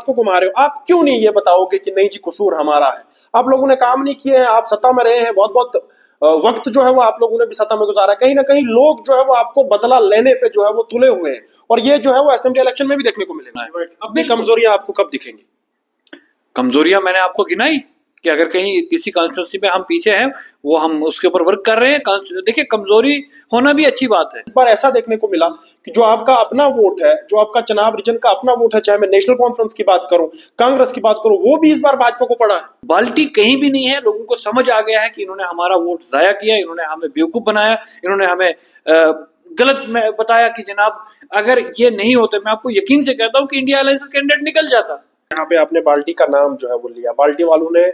को घुमा रहे हो। आप क्यों नहीं ये बताओगे कि नहीं जी कसूर हमारा है, आप लोगों ने काम नहीं किए हैं, आप सत्ता में रहे हैं, बहुत बहुत वक्त जो है वो आप लोगों ने भी सत्ता में गुजारा। कहीं ना कहीं लोग जो है वो आपको बदला लेने पे जो है वो तुले हुए हैं, और ये जो है वो असेंबली इलेक्शन में भी देखने को मिलेगा। अपनी कमजोरियां आपको कब दिखेंगी? कमजोरियां मैंने आपको गिनाई कि अगर कहीं किसी कॉन्स्टिट्यूंसी में हम पीछे हैं, वो हम उसके ऊपर वर्क कर रहे हैं। देखिए, कमजोरी होना भी अच्छी बात है। इस बार ऐसा देखने को मिला कि जो आपका अपना वोट है, जो आपका चुनाव रीजन का अपना वोट है, चाहे मैं नेशनल कॉन्फ्रेंस की बात करूं, कांग्रेस की बात करूं, वो भी इस बार भाजपा को पड़ा है। बाल्टी कहीं भी नहीं है। लोगों को समझ आ गया है कि इन्होंने हमारा वोट जाया किया, इन्होंने हमें बेवकूफ बनाया, इन्होंने हमें गलत में बताया कि जनाब अगर ये नहीं होते, मैं आपको यकीन से कहता हूं कि इंडिया अलायंस का कैंडिडेट निकल जाता। यहाँ पे आपने बाल्टी का नाम जो है वो लिया, बाल्टी वालों ने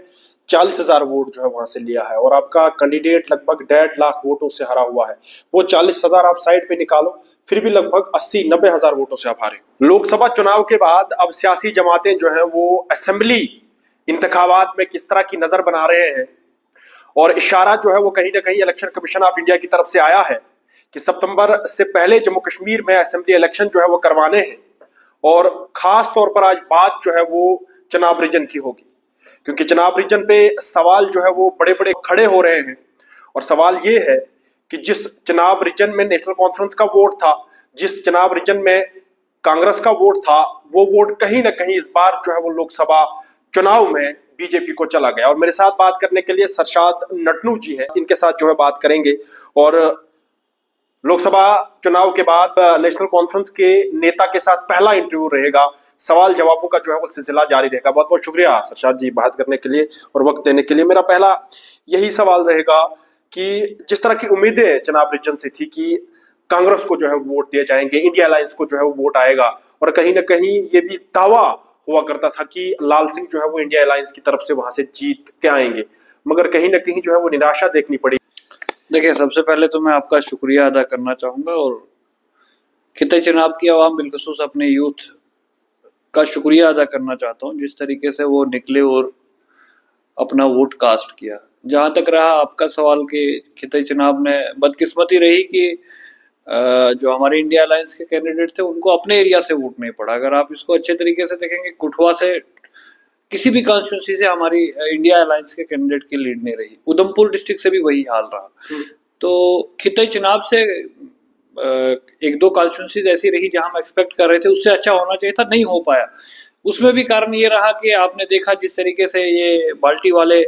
40,000 वोट जो है वहां से लिया है, और आपका कैंडिडेट लगभग 1.5 लाख वोटों से हरा हुआ है। वो 40,000 आप साइड पे निकालो, फिर भी लगभग 80-90 हजार वोटों से आप हारे। लोकसभा चुनाव के बाद अब सियासी जमातें जो है वो असेंबली इंतखाबात में किस तरह की नजर बना रहे हैं, और इशारा जो है वो कहीं ना कहीं इलेक्शन कमीशन ऑफ इंडिया की तरफ से आया है कि सितंबर से पहले जम्मू कश्मीर में असेंबली इलेक्शन जो है वो करवाने हैं, और खास तौर पर आज बात जो है वो चुनाव रीजन की होगी, क्योंकि चुनाव रीजन पे सवाल जो है वो बड़े बड़े खड़े हो रहे हैं। और सवाल ये है कि जिस चुनाव रीजन में नेशनल कॉन्फ्रेंस का वोट था, जिस चुनाव रीजन में कांग्रेस का वोट था, वो वोट कहीं ना कहीं इस बार जो है वो लोकसभा चुनाव में बीजेपी को चला गया। और मेरे साथ बात करने के लिए सरशाद नटनू जी हैं, इनके साथ जो है बात करेंगे। और लोकसभा चुनाव के बाद नेशनल कॉन्फ्रेंस के नेता के साथ पहला इंटरव्यू रहेगा, सवाल जवाबों का जो है वो सिलसिला जारी रहेगा। बहुत बहुत शुक्रिया सरशाद जी बात करने के लिए और वक्त देने के लिए। मेरा पहला यही सवाल रहेगा कि जिस तरह की उम्मीदें चुनाव रीजन से थी कि कांग्रेस को जो है वोट दिए जाएंगे, इंडिया अलायंस को जो है वो वोट आएगा, और कहीं ना कहीं ये भी दावा हुआ करता था कि लाल सिंह जो है वो इंडिया अलायंस की तरफ से वहां से जीत के आएंगे, मगर कहीं ना कहीं जो है वो निराशा देखनी पड़ी। देखिए, सबसे पहले तो मैं आपका शुक्रिया अदा करना चाहूँगा, और खिते चुनाव की आवाम बिलखसूस अपने यूथ का शुक्रिया अदा करना चाहता हूँ, जिस तरीके से वो निकले और अपना वोट कास्ट किया। जहाँ तक रहा आपका सवाल कि खिते चुनाव में बदकिस्मती रही कि जो हमारे इंडिया अलायंस के कैंडिडेट थे उनको अपने एरिया से वोट नहीं पड़ा। अगर आप इसको अच्छे तरीके से देखेंगे, कुठवा से किसी भी कॉन्स्टिट्यूंसी से हमारी इंडिया अलायंस के कैंडिडेट की लीड नहीं रही। उधमपुर डिस्ट्रिक्ट से भी वही हाल रहा। तो खिते चुनाव से एक दो कॉन्स्टिट्यूंसीज ऐसी रही जहां हम एक्सपेक्ट कर रहे थे उससे अच्छा होना चाहिए था, नहीं हो पाया। उसमें भी कारण ये रहा कि आपने देखा जिस तरीके से ये बाल्टी वाले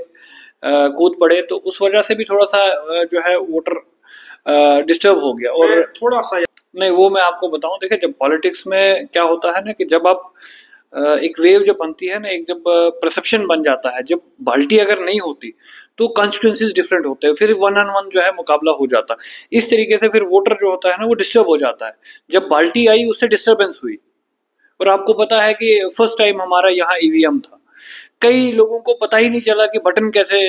कूद पड़े, तो उस वजह से भी थोड़ा सा जो है वोटर डिस्टर्ब हो गया। और थोड़ा सा नहीं, वो मैं आपको बताऊं, देखिए जब पॉलिटिक्स में क्या होता है ना कि जब आप एक वेव जब बनती है ना, एक जब परसेप्शन बन जाता है, जब बाल्टी अगर नहीं होती तो कॉन्स्टिट्यूंसीज डिफरेंट होते हैं, फिर 1-on-1 जो है मुकाबला हो जाता। इस तरीके से फिर वोटर जो होता है ना वो डिस्टर्ब हो जाता है। जब बाल्टी आई उससे डिस्टर्बेंस हुई, और आपको पता है कि फर्स्ट टाइम हमारा यहाँ ईवीएम था, कई लोगों को पता ही नहीं चला कि बटन कैसे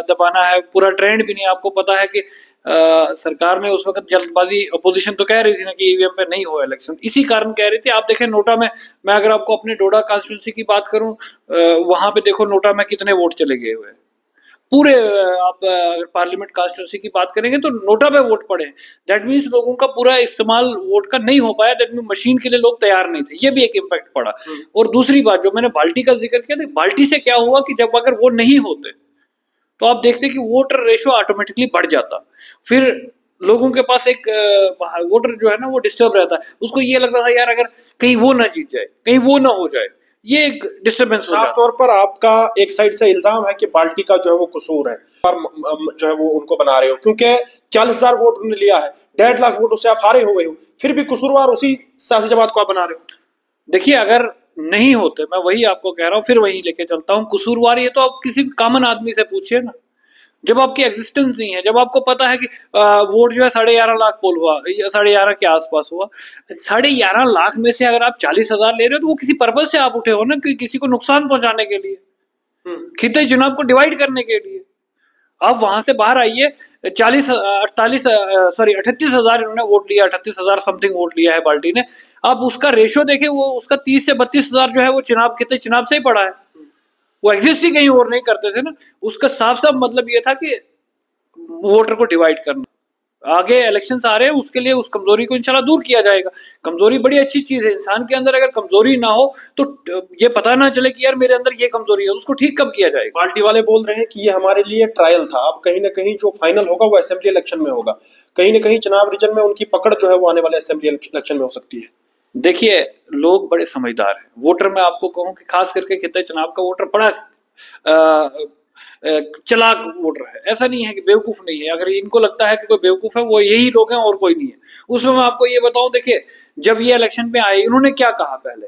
दबाना है, पूरा ट्रेंड भी नहीं। आपको पता है कि सरकार ने उस वक्त जल्दबाजी, अपोजिशन तो कह रही थी ना कि ईवीएम पे नहीं हो इलेक्शन, इसी कारण कह रही थी। आप देखें नोटा में, मैं अगर आपको अपने डोडा कॉन्स्टिट्यूंसी की बात करूं, वहां पे देखो नोटा में कितने वोट चले गए हुए पूरे। आप अगर पार्लियामेंट कॉन्स्टिट्यूंसी की बात करेंगे तो नोटा पे वोट पड़े। दैट मीन्स लोगों का पूरा इस्तेमाल वोट का नहीं हो पाया। दैट मीन्स मशीन के लिए लोग तैयार नहीं थे, ये भी एक इम्पैक्ट पड़ा। और दूसरी बात जो मैंने बाल्टी का जिक्र किया था, बाल्टी से क्या हुआ कि जब अगर वो नहीं होते तो आप देखते कि वोटर रेशो ऑटोमेटिकली बढ़ जाता। फिर लोगों के पास एक वोटर जो है ना वो डिस्टर्ब रहता है, उसको ये लगता था यार अगर कहीं वो ना जीत जाए, कहीं वो ना हो जाए, ये एक डिस्टर्बेंस। साफ तौर पर आपका एक साइड से इल्जाम है कि बाल्टी का जो है वो कसूर है, और जो है वो उनको बना रहे हो, क्योंकि 40,000 वोट उन्होंने लिया है, 1.5 लाख वोटों से आप हारे हुए हो, फिर भी कसूरवार उसी सियासी जमात को आप बना रहे हो। देखिए, अगर नहीं होते, मैं वही आपको कह रहा हूँ, फिर वही लेके चलता हूँ, कसूरवार ये तो आप किसी कॉमन आदमी से पूछिए ना। जब आपकी एग्जिस्टेंस नहीं है, जब आपको पता है कि वोट जो है 11.5 लाख पोल हुआ, 11.5 के आसपास हुआ, 11.5 लाख में से अगर आप 40,000 ले रहे हो तो वो किसी पर्पज से आप उठे हो ना, कि किसी को नुकसान पहुंचाने के लिए, खिते चुनाव को डिवाइड करने के लिए। आप वहां से बाहर आइए। 38,000 इन्होंने वोट लिया, 38,000 समथिंग वोट लिया है बाल्टी ने। आप उसका रेशो देखें, वो उसका 30 से 32,000 जो है वो चुनाव खिते चुनाव से ही पड़ा है। वो एग्जिस्ट ही कहीं और नहीं करते थे ना। उसका साफ साफ मतलब ये था कि वोटर को डिवाइड करना। आगे इलेक्शंस आ रहे हैं, उसके लिए उस कमजोरी को इंशाल्लाह दूर किया जाएगा। कमजोरी बड़ी अच्छी चीज है, इंसान के अंदर अगर कमजोरी ना हो तो ये पता ना चले कि यार मेरे अंदर ये कमजोरी है, उसको ठीक कब किया जाएगा। पार्टी वाले बोल रहे हैं कि ये हमारे लिए ट्रायल था, अब कहीं ना कहीं जो फाइनल होगा वो असेंबली इलेक्शन में होगा, कहीं ना कहीं चुनाव रीजन में उनकी पकड़ जो है वो आने वाले असेंबली इलेक्शन में हो सकती है। देखिए, लोग बड़े समझदार हैं। वोटर मैं आपको कहूं कि खास करके खित्ते चुनाव का वोटर बड़ा चालाक वोटर है, ऐसा नहीं है कि बेवकूफ नहीं है। अगर इनको लगता है कि कोई बेवकूफ है, वो यही लोग हैं और कोई नहीं है। उसमें मैं आपको ये बताऊं, देखिए जब ये इलेक्शन में आए, इन्होंने क्या कहा पहले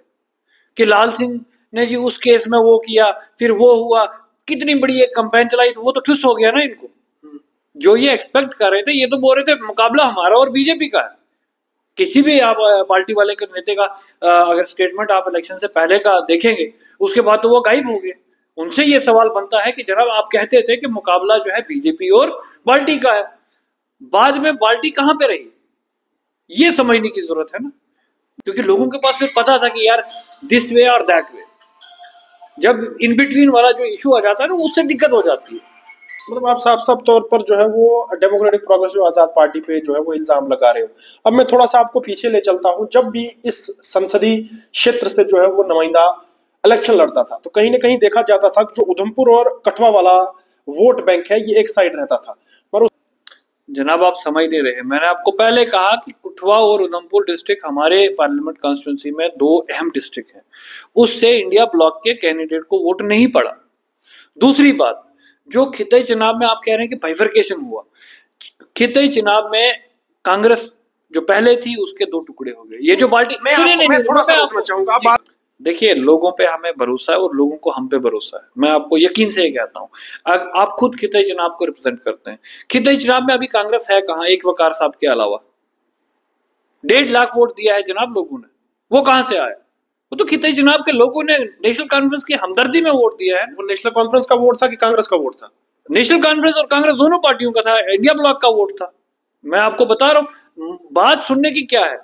कि लाल सिंह ने जी उस केस में वो किया, फिर वो हुआ, कितनी बड़ी एक कंपेन चलाई, तो वो तो ठुस हो गया ना इनको। जो ये एक्सपेक्ट कर रहे थे, ये तो बोल रहे थे मुकाबला हमारा और बीजेपी का है। किसी भी आप पार्टी वाले के नेता का अगर स्टेटमेंट आप इलेक्शन से पहले का देखेंगे, उसके बाद तो वो गायब हो गए। उनसे ये सवाल बनता है कि जनाब आप कहते थे कि मुकाबला जो है बीजेपी और बाल्टी का है, बाद में बाल्टी कहां पे रही, ये समझने की जरूरत है ना। क्योंकि लोगों के पास में पता था कि यार दिस वे और दैट वे, जब इन बिटवीन वाला जो इशू आ जाता है ना, उससे दिक्कत हो जाती है। मतलब आप साफ साफ तौर पर जो है वो डेमोक्रेटिक प्रोग्रेसिव आजाद पार्टी पे जो है वो इल्जाम लगा रहे हो। अब मैं थोड़ा सा आपको पीछे ले चलता हूं, जब भी इस संसदीय क्षेत्र से जो है वो नुमाइंदा इलेक्शन लड़ता था तो कहीं ना कहीं देखा जाता था कि जो उधमपुर और कठुआ वाला वोट बैंक है ये एक साइड रहता था। पर जनाब आप समझ नहीं रहे, मैंने आपको पहले कहा कि कठुआ और उधमपुर डिस्ट्रिक्ट हमारे पार्लियामेंट कॉन्स्टिट्यूंसी में दो अहम डिस्ट्रिक्ट हैं, उससे इंडिया ब्लॉक के कैंडिडेट को वोट नहीं पड़ा। दूसरी बात, जो खिताई चुनाव में आप कह रहे हैं कि बाइफरकेशन हुआ, खिताई चुनाव में कांग्रेस जो पहले थी उसके दो टुकड़े हो गए। ये जो पार्टी, मैं थोड़ा सा रोकना चाहूंगा। देखिए, लोगों पे हमें भरोसा है और लोगों को हम पे भरोसा है। मैं आपको यकीन से कहता हूँ, आप खुद खिताई चुनाव को रिप्रेजेंट करते हैं। खिताई चुनाव में अभी कांग्रेस है कहाँ, एक वकार साहब के अलावा? 1.5 लाख वोट दिया है जनाब लोगों ने, वो कहां से आया? वो तो खिताई चुनाव के लोगों ने नेशनल कॉन्फ्रेंस की हमदर्दी में वोट दिया है। वो नेशनल कॉन्फ्रेंस का वोट था कि कांग्रेस का वोट था? नेशनल कॉन्फ्रेंस और कांग्रेस दोनों पार्टियों का था, इंडिया ब्लॉक का वोट था। मैं आपको बता रहा हूं, बात सुनने की क्या है।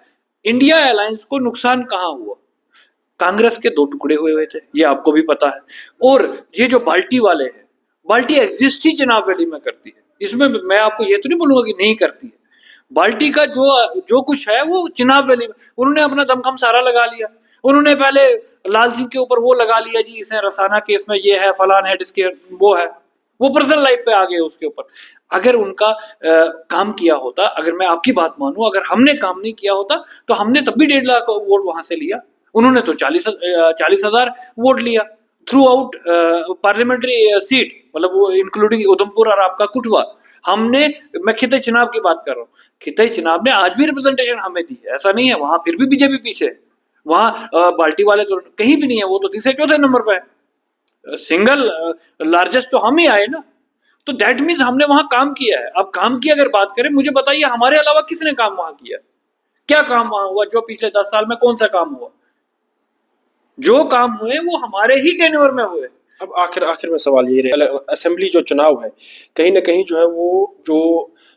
इंडिया अलायंस को नुकसान कहां हुआ? कांग्रेस के दो टुकड़े हुए थे, ये आपको भी पता है। और ये जो बाल्टी वाले हैं, बाल्टी एग्जिस्ट ही चुनाव वैली में करती है, इसमें मैं आपको ये तो नहीं बोलूंगा कि नहीं करती है। बाल्टी का जो कुछ है वो चुनाव वैली में उन्होंने अपना दमखम सारा लगा लिया। उन्होंने पहले लाल सिंह के ऊपर वो लगा लिया जी इसे रसाना केस में ये है, फलान है, जिसके वो है, वो पर्सनल लाइफ पे आ गए उसके ऊपर। अगर उनका काम किया होता, अगर मैं आपकी बात मानूं, अगर हमने काम नहीं किया होता तो हमने तब भी 1.5 लाख वोट वहां से लिया। उन्होंने तो 40,000 वोट लिया थ्रू आउट पार्लियामेंट्री सीट, मतलब वो इंक्लूडिंग उधमपुर और आपका कठुआ। हमने, मैं खिताई चुनाव की बात कर रहा हूँ, खिताई चुनाव ने आज भी रिप्रेजेंटेशन हमें दी है, ऐसा नहीं है। वहां फिर भी बीजेपी पीछे है, वहां बाल्टी वाले तो कहीं भी नहीं है, वो तो तीसरे चौथे नंबर पे है। सिंगल लार्जेस्ट तो हम ही आए ना, तो दैट मीन्स हमने वहां काम किया है। अब काम की अगर बात करें, मुझे बताइए हमारे अलावा किसने काम वहां किया? क्या काम वहां हुआ जो पिछले 10 साल में? कौन सा काम हुआ? जो काम हुए वो हमारे ही टेन्योर में हुए। अब आखिर में सवाल ये रहे, असेंबली जो चुनाव है कहीं ना कहीं जो है वो जो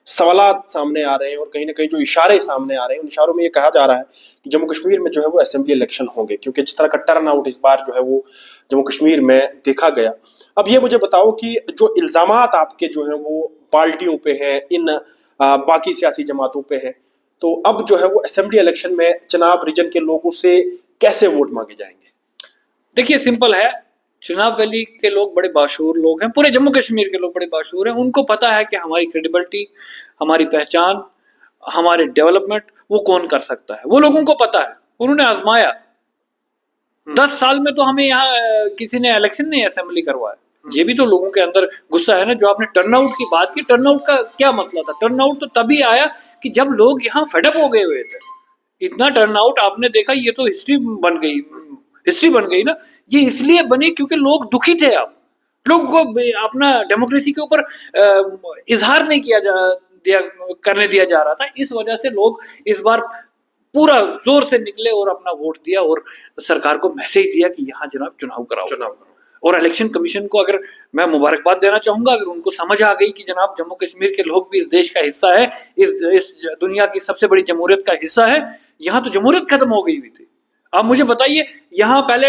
सवालात सामने आ रहे हैं और कहीं ना कहीं जो इशारे सामने आ रहे हैं, उन इशारों में ये कहा जा रहा है कि जम्मू कश्मीर में जो है वो असेंबली इलेक्शन होंगे, क्योंकि जिस तरह का टर्न आउट इस बार जो है वो जम्मू कश्मीर में देखा गया। अब ये मुझे बताओ कि जो इल्जामात आपके जो है वो पार्टियों पे हैं, इन बाकी सियासी जमातों पे है, तो अब जो है वो असेंबली इलेक्शन में चुनाव रीजन के लोगों से कैसे वोट मांगे जाएंगे? देखिए, सिंपल है, चुनाव वैली के लोग बड़े बाशूर लोग हैं, पूरे जम्मू कश्मीर के लोग बड़े बाशूर हैं। उनको पता है कि हमारी क्रेडिबिलिटी, हमारी पहचान, हमारे डेवलपमेंट वो कौन कर सकता है, वो लोगों को पता है। उन्होंने आजमाया 10 साल में, तो हमें यहाँ किसी ने इलेक्शन नहीं असेंबली करवाया। ये भी तो लोगों के अंदर गुस्सा है ना। जो आपने टर्नआउट की बात की, टर्नआउट का क्या मसला था? टर्नआउट तो तभी आया कि जब लोग यहाँ फेडअप हो गए हुए थे। इतना टर्नआउट आपने देखा, ये तो हिस्ट्री बन गई, हिस्ट्री बन गई ना। ये इसलिए बनी क्योंकि लोग दुखी थे। अब लोगों को अपना डेमोक्रेसी के ऊपर इजहार नहीं करने दिया जा रहा था। इस वजह से लोग इस बार पूरा जोर से निकले और अपना वोट दिया और सरकार को मैसेज दिया कि यहाँ जनाब चुनाव कराओ। और इलेक्शन कमीशन को अगर मैं मुबारकबाद देना चाहूंगा, अगर उनको समझ आ गई कि जनाब जम्मू कश्मीर के लोग भी इस देश का हिस्सा है, इस दुनिया की सबसे बड़ी जमहूरियत का हिस्सा है। यहाँ तो जमहूरियत खत्म हो गई हुई थी। आप मुझे बताइए, यहाँ पहले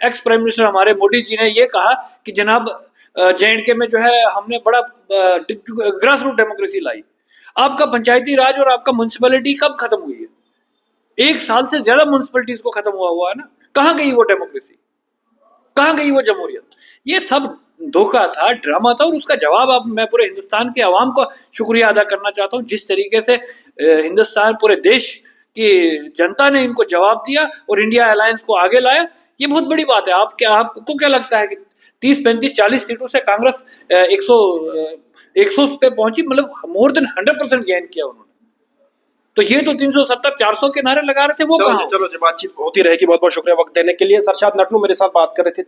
एक्स प्राइम मिनिस्टर हमारे मोदी जी ने ये कहा कि जनाब J&K में जो है हमने बड़ा ग्रास रूट डेमोक्रेसी लाई। आपका पंचायती राज और आपका म्युनिसिपैलिटी कब खत्म हुई है? 1 साल से ज्यादा म्युनिसिपैलिटीज को खत्म हुआ है ना। कहां गई वो डेमोक्रेसी, कहां गई वो जमहूरियत? ये सब धोखा था, ड्रामा था, और उसका जवाब अब मैं पूरे हिंदुस्तान के अवाम का शुक्रिया अदा करना चाहता हूं, जिस तरीके से हिंदुस्तान, पूरे देश की जनता ने इनको जवाब दिया और इंडिया अलायंस को आगे लाया। ये बहुत बड़ी बात है। आपको क्या लगता है कि 30, 35, 40 सीटों से कांग्रेस 100 पे पहुंची, मतलब मोर देन 100% गेन किया उन्होंने। तो ये तो 370, 400 के नारे लगा रहे थे, वो कहां? चलो जी, बातचीत होती रहेगी। बहुत बहुत शुक्रिया वक्त देने के लिए। सरशाद नटनू मेरे साथ बात कर रहे थे।